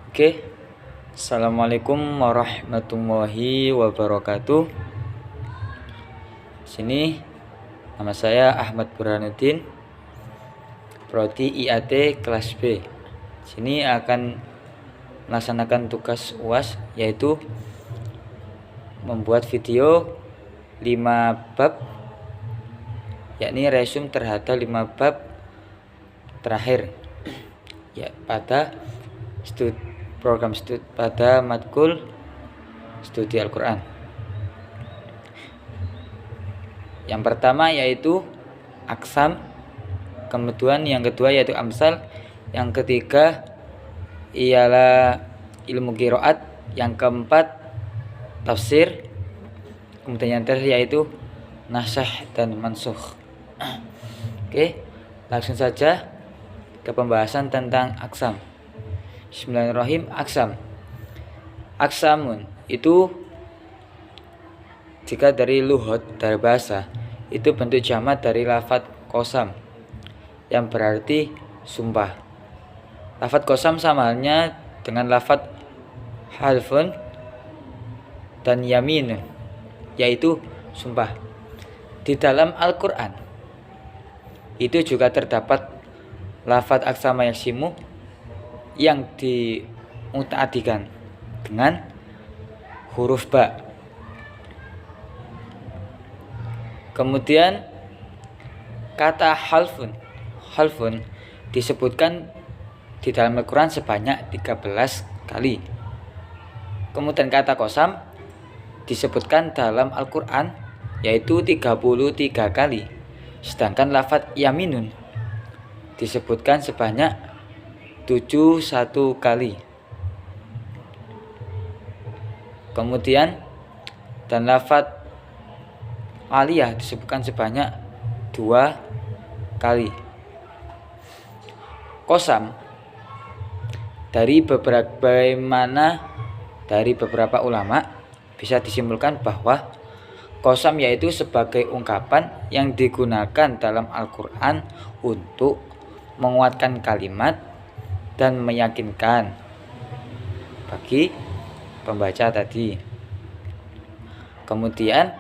Oke, Assalamualaikum warahmatullahi wabarakatuh. Sini nama saya Ahmad Burhanuddin, Prodi IAT kelas B. Sini akan melaksanakan tugas UAS, yaitu membuat video 5 bab, yakni resume terhadap 5 bab terakhir ya pada program studi pada matkul studi Al-Quran. Yang pertama yaitu aksam, kemudian yang kedua yaitu amsal, yang ketiga ialah ilmu qiraat, yang keempat tafsir, kemudian yang terakhir yaitu nasakh dan mansukh. Oke, langsung saja ke pembahasan tentang aksam. Bismillahirrahmanirrahim. Aksamun itu jika dari luhut, dari bahasa, itu bentuk jamak dari lafadz qasam yang berarti sumpah. Lafadz qasam sama halnya dengan lafadz halfun dan yamin, yaitu sumpah. Di dalam Al-Quran itu juga terdapat lafadz aksama yasimu yang dimutaadikan dengan huruf ba. Kemudian kata halfun disebutkan di dalam Al-Quran sebanyak 13 kali. Kemudian kata qasam disebutkan dalam Al-Quran yaitu 33 kali. Sedangkan lafadz yaminun disebutkan sebanyak 71 kali. Kemudian dan lafadz aliyah disebutkan sebanyak 2 kali. Qasam dari beberapa ulama bisa disimpulkan bahwa qasam yaitu sebagai ungkapan yang digunakan dalam Al-Quran untuk menguatkan kalimat dan meyakinkan bagi pembaca tadi. Kemudian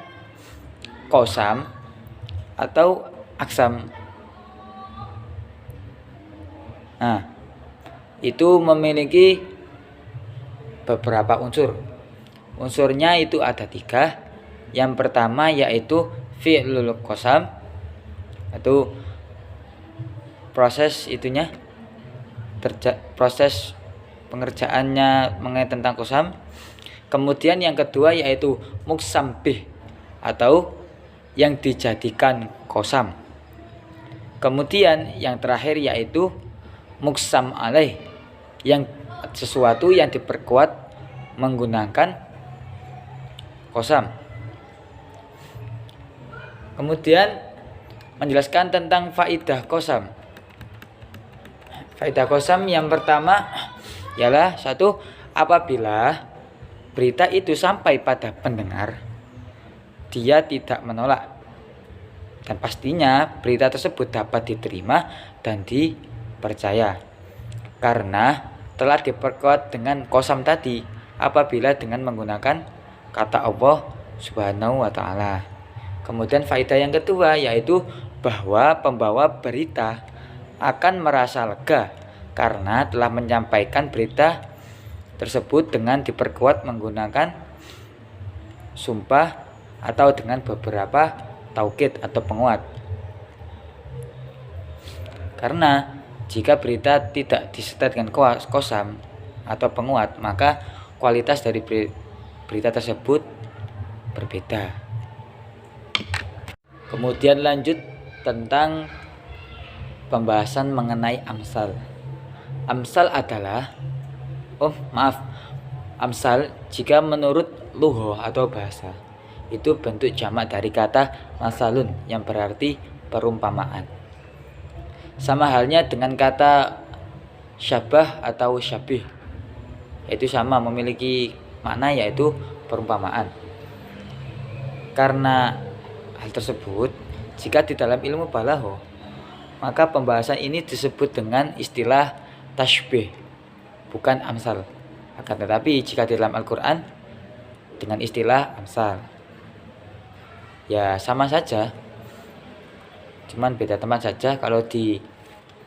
qasam atau aksam, itu memiliki beberapa unsur. Unsurnya itu ada 3. Yang pertama yaitu fi'lul qasam, itu proses pengerjaannya mengenai tentang qasam. Kemudian yang kedua yaitu muqsam bih, atau yang dijadikan qasam. Kemudian yang terakhir yaitu muqsam alaih, yang sesuatu yang diperkuat menggunakan qasam. Kemudian menjelaskan tentang faidah qasam. Faidah qasam yang pertama ialah 1. Apabila berita itu sampai pada pendengar, dia tidak menolak, dan pastinya berita tersebut dapat diterima dan dipercaya karena telah diperkuat dengan qasam tadi apabila dengan menggunakan kata Allah Subhanahu wa ta'ala. Kemudian faedah yang kedua yaitu bahwa pembawa berita akan merasa lega karena telah menyampaikan berita tersebut dengan diperkuat menggunakan sumpah atau dengan beberapa taukid atau penguat. Karena jika berita tidak disertai dengan qasam atau penguat, maka kualitas dari berita tersebut berbeda. Kemudian lanjut tentang pembahasan mengenai amsal. Amsal adalah amsal jika menurut lughah atau bahasa itu bentuk jamak dari kata masalun yang berarti perumpamaan. Sama halnya dengan kata syabah atau syabih, yaitu sama memiliki makna yaitu perumpamaan. Karena hal tersebut, jika di dalam ilmu balaghah, maka pembahasan ini disebut dengan istilah tasybih, bukan amsal. Akan tetapi jika di dalam Al-Quran dengan istilah amsal, ya sama saja, cuman beda tempat saja. Kalau di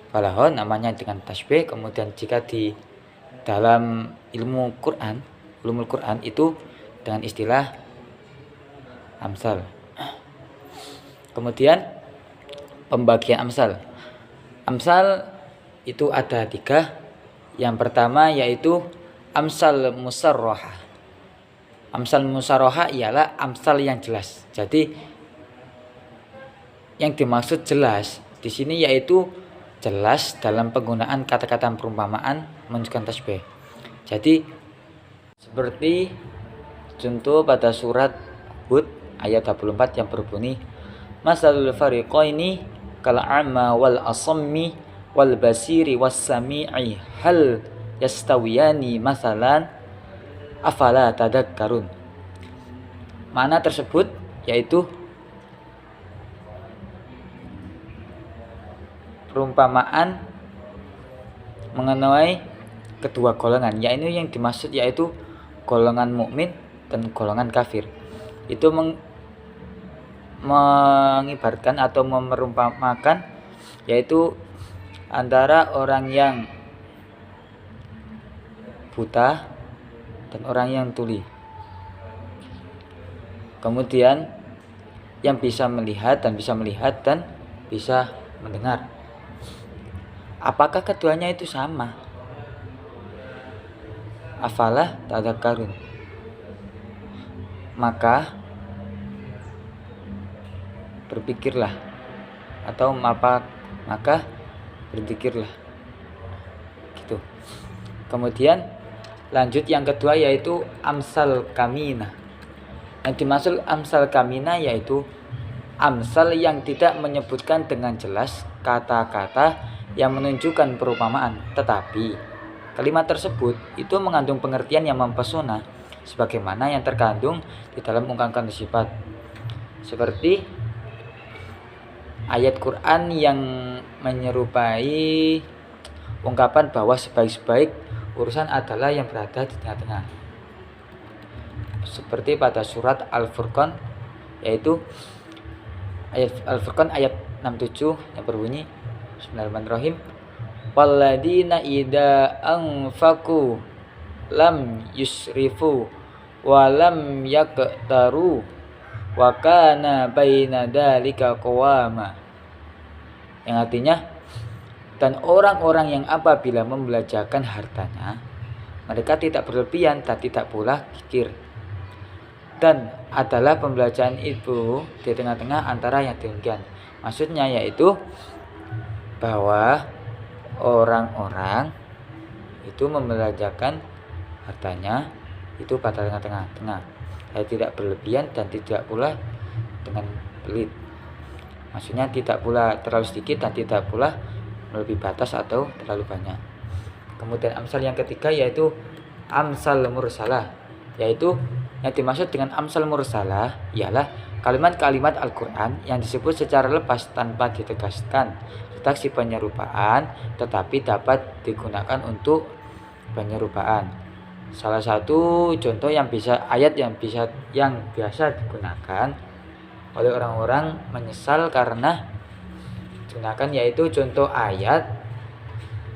balaghah namanya dengan tasbih, kemudian jika di dalam ilmu Quran, ulumul Quran itu dengan istilah amsal. Kemudian pembagian amsal. Amsal itu ada 3. Yang pertama yaitu amsal musarroha. Amsal musarroha ialah amsal yang jelas. Jadi yang dimaksud jelas di sini yaitu jelas dalam penggunaan kata-kata perumpamaan menunjukkan tasbih. Jadi seperti contoh pada surat Hud ayat 24 yang berbunyi masalul fariqaini kal a'ma wal asammi wal basiri was sami'i hal yastawiyani masalan afala tadakkarun. Makna tersebut yaitu perumpamaan mengenai kedua golongan, yaitu yang dimaksud yaitu golongan mukmin dan golongan kafir. Itu mengibaratkan atau merumpamakan yaitu antara orang yang buta dan orang yang tuli. Kemudian yang bisa melihat dan bisa mendengar. Apakah keduanya itu sama? Afalah tadakkarun. Maka berpikirlah atau maka berzikirlah, gitu. Kemudian lanjut yang kedua yaitu amsal kamina. Yang dimaksud amsal kamina yaitu amsal yang tidak menyebutkan dengan jelas kata-kata yang menunjukkan perumpamaan, tetapi kalimat tersebut itu mengandung pengertian yang mempesona sebagaimana yang terkandung di dalam ungkapan sifat. Seperti ayat Quran yang menyerupai ungkapan bahwa sebaik-baik urusan adalah yang berada di tengah-tengah. Seperti pada surat Al-Furqan yaitu ayat Al-Furqan ayat 67 yang berbunyi Bismillahirrahmanirrahim. Walladzina idza anfaqu lam yusrifu wa lam yaqtaru wa kana baina dzalika qawama. Yang artinya, dan orang-orang yang apabila membelanjakan hartanya mereka tidak berlebihan dan tidak pula kikir, dan adalah pembelanjaan itu di tengah-tengah antara yang demikian. Maksudnya yaitu bahwa orang-orang itu membelanjakan hartanya itu pada tengah-tengah, tidak berlebihan dan tidak pula dengan pelit. Maksudnya tidak pula terlalu sedikit dan tidak pula melebihi batas atau terlalu banyak. Kemudian amsal yang ketiga yaitu amsal mursalah, yaitu yang dimaksud dengan amsal mursalah ialah kalimat-kalimat Al-Quran yang disebut secara lepas tanpa ditegaskan redaksi penyerupaan tetapi dapat digunakan untuk penyerupaan. Salah satu contoh yang biasa digunakan oleh orang-orang menyesal karena digunakan yaitu contoh ayat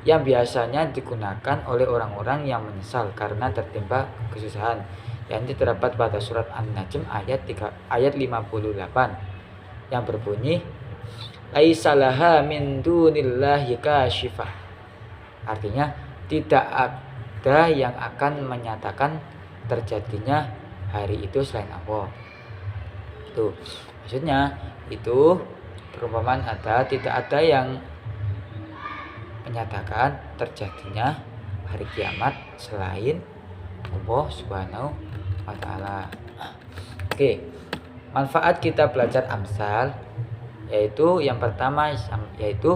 yang biasanya digunakan oleh orang-orang yang menyesal karena tertimpa kesusahan, yang terdapat pada surat An-Najm ayat 58 yang berbunyi laisalaha min dunillahi kasyifah. Artinya tidak ada yang akan menyatakan terjadinya hari itu selain Allah. Itu maksudnya, itu perumpamaan tidak ada yang menyatakan terjadinya hari kiamat selain Allah Subhanahu wa taala. Oke. Manfaat kita belajar amsal yaitu yang pertama yaitu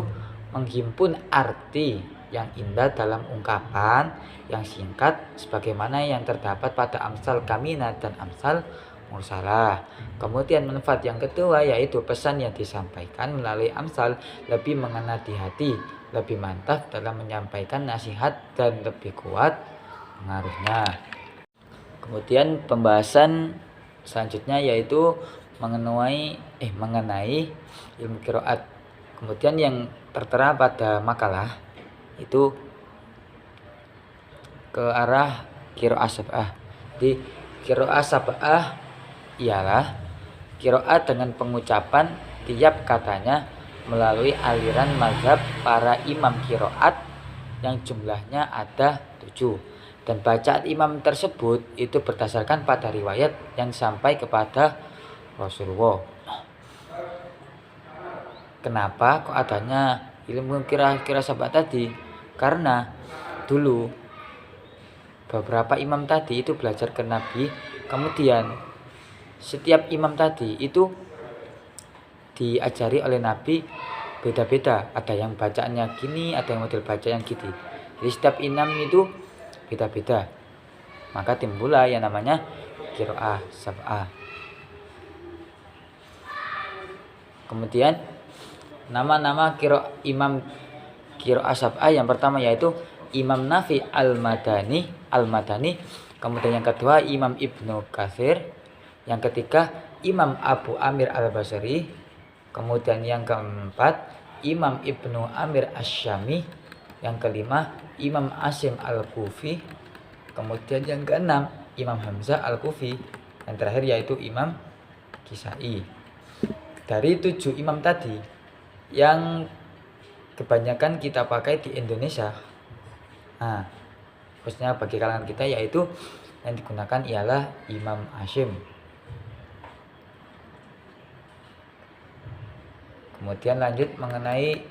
menghimpun arti yang indah dalam ungkapan yang singkat sebagaimana yang terdapat pada amsal kamina dan amsal mursalah. Kemudian manfaat yang kedua yaitu pesan yang disampaikan melalui amsal lebih mengena di hati, lebih mantap dalam menyampaikan nasihat dan lebih kuat pengaruhnya. Kemudian pembahasan selanjutnya yaitu mengenai ilmu qiraat. Kemudian yang tertera pada makalah itu ke arah qiraah sab'ah. Di qiraah sab'ah ialah qiraat dengan pengucapan tiap katanya melalui aliran mazhab para imam qiraat yang jumlahnya ada 7, dan bacaan imam tersebut itu berdasarkan pada riwayat yang sampai kepada Rasulullah. Kenapa kok adanya ilmu kira-kira sab'ah tadi? Karena dulu beberapa imam tadi itu belajar ke Nabi, kemudian setiap imam tadi itu diajari oleh Nabi beda-beda, ada yang bacaannya gini, ada yang model baca yang gitu. Jadi setiap imam itu beda-beda, maka timbullah yang namanya qiraah sab'ah. Kemudian nama-nama imam qiraah sab'ah yang pertama yaitu Imam Nafi al-Madani, kemudian yang kedua Imam Ibnu Katsir, yang ketiga Imam Abu Amir al-Basri, kemudian yang keempat Imam Ibnu Amir Asy-Syami, yang kelima Imam Asim al-Kufi, kemudian yang keenam Imam Hamzah al-Kufi, yang terakhir yaitu Imam Kisai. Dari 7 imam tadi yang kebanyakan kita pakai di Indonesia, khususnya bagi kalangan kita, yaitu yang digunakan ialah Imam Asyim. Kemudian lanjut mengenai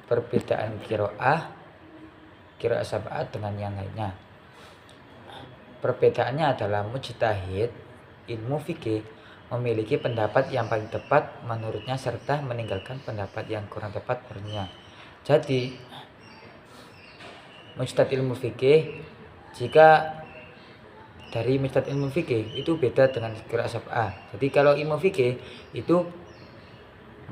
perbedaan qiraah sab'ah dengan yang lainnya. Perbedaannya adalah mujtahid ilmu fikih memiliki pendapat yang paling tepat menurutnya serta meninggalkan pendapat yang kurang tepat menurutnya. Jadi mujtahid ilmu fikih, jika dari mujtahid ilmu fikih itu beda dengan qiraah sab'ah. Jadi kalau ilmu fikih itu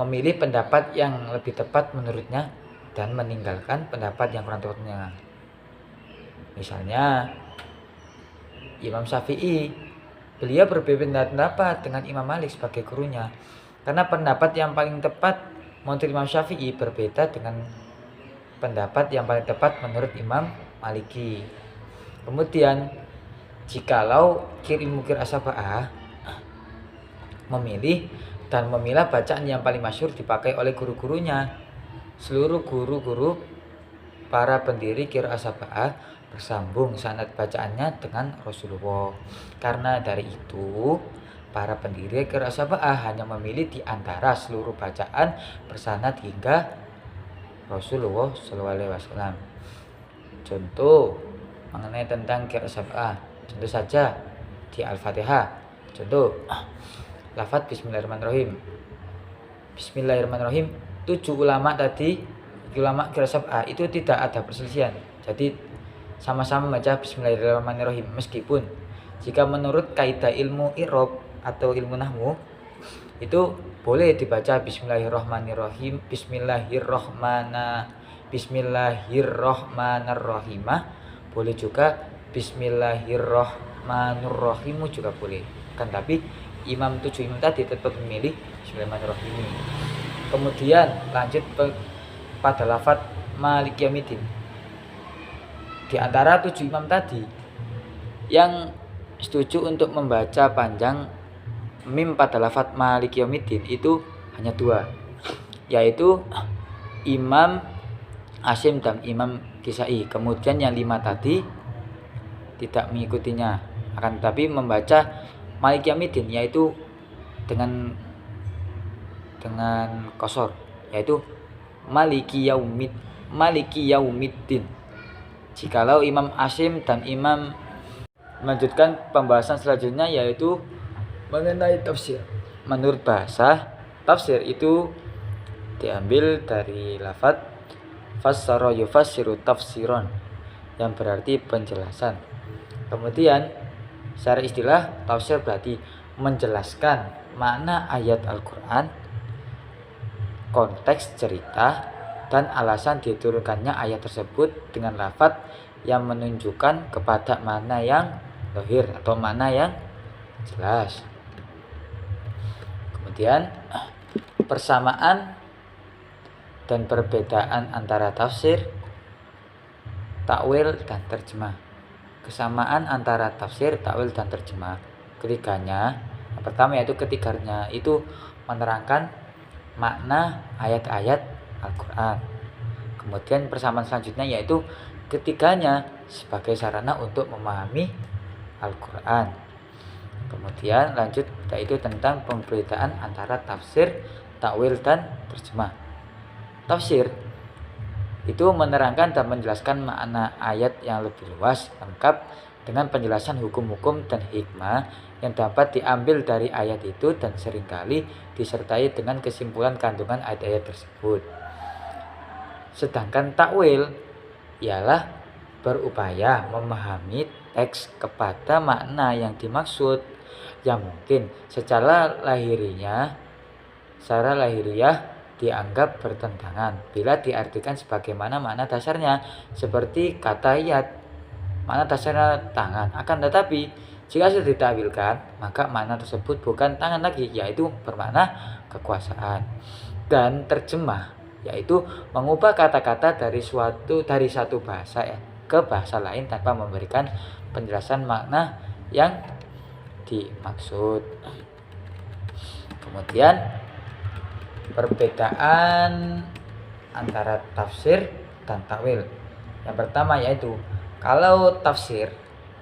memilih pendapat yang lebih tepat menurutnya dan meninggalkan pendapat yang kurang tepatnya. Misalnya Imam Syafi'i, beliau berbeda pendapat dengan Imam Malik sebagai gurunya, karena pendapat yang paling tepat menurut Imam Syafi'i berbeda dengan pendapat yang paling tepat menurut Imam Maliki. Kemudian jikalau ilmu qiraah sab'ah memilih dan memilah bacaan yang paling masyhur dipakai oleh guru-gurunya, seluruh guru-guru para pendiri qiraah sab'ah bersambung sanad bacaannya dengan Rasulullah. Karena dari itu para pendiri qiraah sab'ah hanya memilih di antara seluruh bacaan bersanad hingga Rasulullah SAW. Contoh mengenai tentang qiraah sab'ah, contoh saja di Al-Fatihah. Contoh lafaz Bismillahirrahmanirrahim. Bismillahirrahmanirrahim, 7 ulama tadi, ulama qiraah sab'ah itu tidak ada perselisihan. Jadi sama-sama baca Bismillahirrahmanirrahim, meskipun jika menurut kaidah ilmu i'rab atau ilmu nahwu itu boleh dibaca Bismillahirrahmanirrahim, Bismillahirrahmanirrahim, boleh juga Bismillahirrahmanirrahim juga boleh. Kan tapi 7 imam tadi tetap memilih Bismillahirrahmanirrahim. Kemudian lanjut pada lafaz Maliki Yaumiddin. Di antara 7 imam tadi yang setuju untuk membaca panjang mim pada lafaz Maliki Yaumiddin itu hanya 2, yaitu Imam Asyim dan Imam Kisai. Kemudian yang 5 tadi tidak mengikutinya, akan tetapi membaca Maliki Yaumiddin yaitu dengan qasar, yaitu Maliki Yaumiddin. Jikalau Imam Asyim dan Imam melanjutkan pembahasan selanjutnya yaitu mengenai tafsir. Menurut bahasa, tafsir itu diambil dari lafaz fassara yufassiru tafsiron yang berarti penjelasan. Kemudian secara istilah tafsir berarti menjelaskan makna ayat Al-Quran, konteks cerita, dan alasan diturunkannya ayat tersebut dengan lafaz yang menunjukkan kepada mana yang zahir atau mana yang jelas. Kemudian persamaan dan perbedaan antara tafsir, takwil, dan terjemah. Kesamaan antara tafsir, takwil, dan terjemah. Ketiganya, yang pertama yaitu ketiganya itu menerangkan makna ayat-ayat Al-Quran. Kemudian persamaan selanjutnya yaitu ketiganya sebagai sarana untuk memahami Al-Quran. Kemudian lanjut yaitu tentang pembedaan antara tafsir, takwil, dan terjemah. Tafsir itu menerangkan dan menjelaskan makna ayat yang lebih luas, lengkap dengan penjelasan hukum-hukum dan hikmah yang dapat diambil dari ayat itu dan seringkali disertai dengan kesimpulan kandungan ayat-ayat tersebut. Sedangkan takwil ialah berupaya memahami teks kepada makna yang dimaksud yang mungkin secara lahiriah dianggap bertentangan bila diartikan sebagaimana makna dasarnya, seperti kata ayat makna dasarnya tangan, akan tetapi jika sudah ditakwilkan maka makna tersebut bukan tangan lagi, yaitu bermakna kekuasaan. Dan terjemah yaitu mengubah kata-kata dari satu bahasa ke bahasa lain tanpa memberikan penjelasan makna yang dimaksud. Kemudian perbedaan antara tafsir dan takwil. Yang pertama yaitu kalau tafsir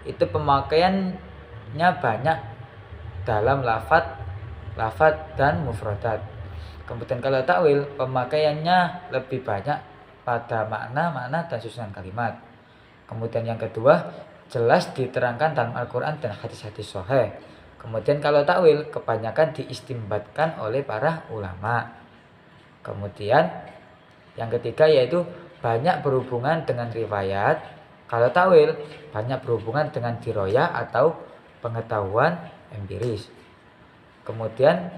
itu pemakaiannya banyak dalam lafaz dan mufradat. Kemudian kalau takwil pemakaiannya lebih banyak pada makna dan susunan kalimat. Kemudian yang kedua jelas diterangkan dalam Al-Quran dan hadis-hadis sahih. Kemudian kalau takwil kebanyakan diistimbatkan oleh para ulama. Kemudian yang ketiga yaitu banyak berhubungan dengan riwayat. Kalau takwil banyak berhubungan dengan diroyah atau pengetahuan empiris. Kemudian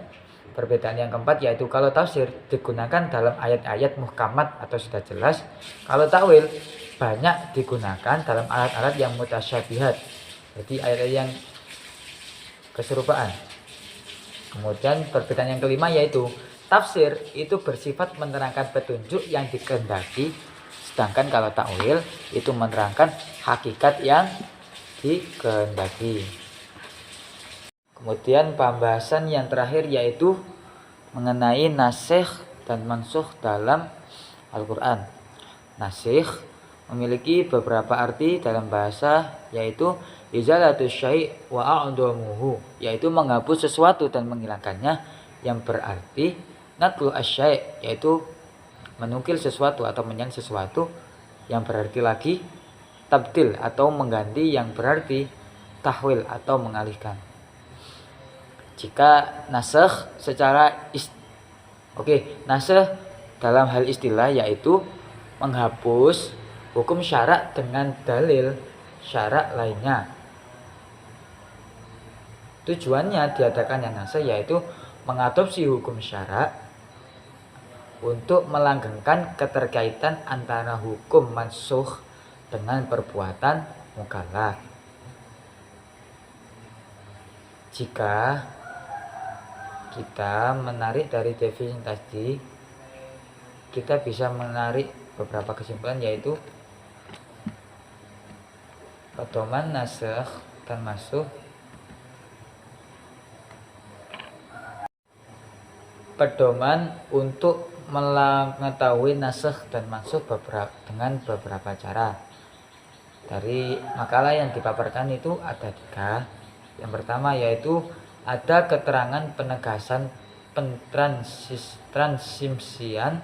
perbedaan yang keempat yaitu kalau tafsir digunakan dalam ayat-ayat muhkamat atau sudah jelas. Kalau takwil banyak digunakan dalam alat-alat yang mutasyabihat, jadi ayat-ayat yang keserupaan. Kemudian perbedaan yang kelima yaitu tafsir itu bersifat menerangkan petunjuk yang dikehendaki, sedangkan kalau takwil itu menerangkan hakikat yang dikehendaki. Kemudian pembahasan yang terakhir yaitu mengenai nasikh dan mansukh dalam Al-Quran. Nasikh memiliki beberapa arti dalam bahasa, yaitu izalatus syai' wa a'damuhu, yaitu menghapus sesuatu dan menghilangkannya, yang berarti natlu asy-syai', yaitu menukil sesuatu atau menyang sesuatu, yang berarti lagi tabdil atau mengganti, yang berarti tahwil atau mengalihkan. Jika nasakh secara nasakh dalam hal istilah yaitu menghapus hukum syarak dengan dalil syarak lainnya. Tujuannya diadakannya nasakh yaitu mengadopsi hukum syarak untuk melanggengkan keterkaitan antara hukum mansukh dengan perbuatan mukallaf. Jika kita menarik dari definisi tadi, kita bisa menarik beberapa kesimpulan, yaitu pedoman nasakh dan mansukh. Pedoman untuk mengetahui nasakh dan mansukh dengan beberapa cara. Dari makalah yang dipaparkan itu ada 3. Yang pertama yaitu ada keterangan penegasan pentransmisian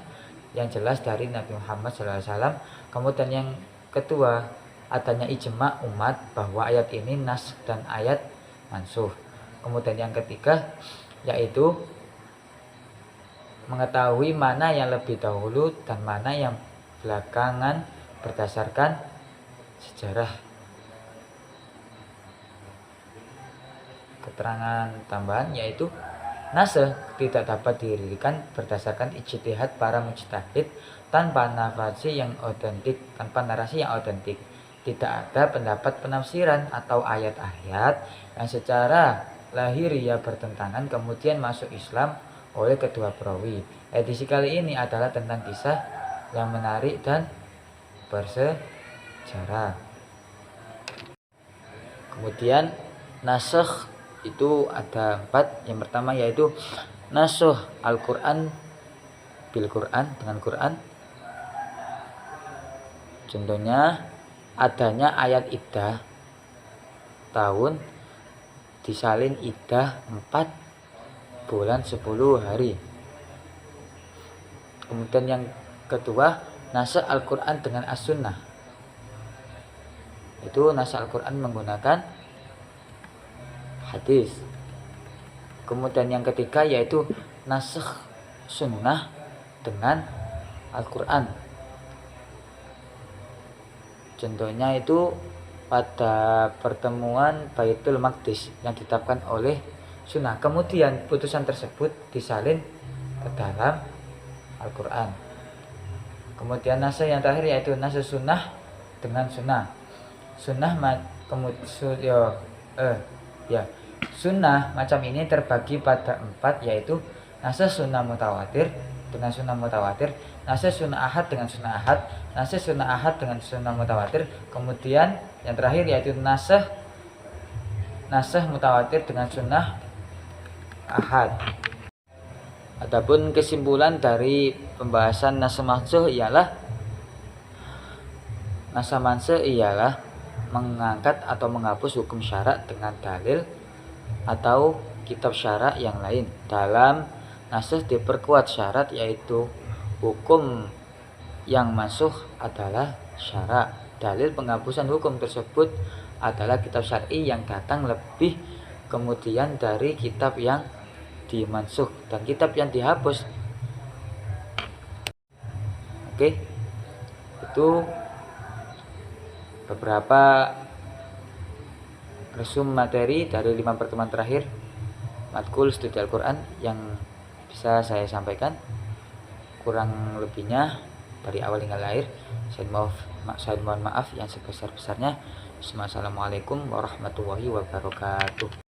yang jelas dari Nabi Muhammad SAW. Kemudian yang kedua adanya ijma umat bahwa ayat ini nas dan ayat mansukh. Kemudian yang ketiga yaitu mengetahui mana yang lebih dahulu dan mana yang belakangan berdasarkan sejarah. Keterangan tambahan yaitu nasakh tidak dapat didirikan berdasarkan ijtihad para mujtahid tanpa narasi yang otentik. tidak ada pendapat penafsiran atau ayat-ayat yang secara lahiriah bertentangan kemudian masuk Islam oleh kedua perawi. Edisi kali ini adalah tentang kisah yang menarik dan bersejarah. Kemudian nasakh itu ada 4. Yang pertama yaitu nasakh Al-Quran bil Quran dengan Quran. Contohnya adanya ayat iddah tahun disalin iddah 4 bulan 10 hari. Kemudian yang kedua nasakh Al-Quran dengan As-Sunnah. Itu nasakh Al-Quran menggunakan hadis. Kemudian yang ketiga yaitu nasakh Sunnah dengan Al-Quran. Contohnya itu pada pertemuan Baitul Maqdis yang ditetapkan oleh Sunnah. Kemudian putusan tersebut disalin ke dalam Al-Quran. Kemudian nasakh yang terakhir yaitu nasakh Sunnah dengan Sunnah. Sunnah Sunnah macam ini terbagi pada 4 yaitu nasakh sunnah mutawatir dengan sunnah mutawatir, nasakh sunnah ahad dengan sunnah ahad, nasakh sunnah ahad dengan sunnah mutawatir. Kemudian yang terakhir yaitu nasakh mutawatir dengan sunnah ahad. Adapun kesimpulan dari pembahasan nasakh mansukh ialah mengangkat atau menghapus hukum syarak dengan dalil atau kitab syarak yang lain. Dalam nasakh diperkuat syarat yaitu hukum yang mansukh adalah syarak. Dalil penghapusan hukum tersebut adalah kitab syar'i yang datang lebih kemudian dari kitab yang dimansukh dan kitab yang dihapus. Oke, itu beberapa resum materi dari 5 pertemuan terakhir matkul studi Al-Quran yang bisa saya sampaikan. Kurang lebihnya dari awal hingga akhir saya mohon maaf yang sebesar-besarnya. Assalamualaikum warahmatullahi wabarakatuh.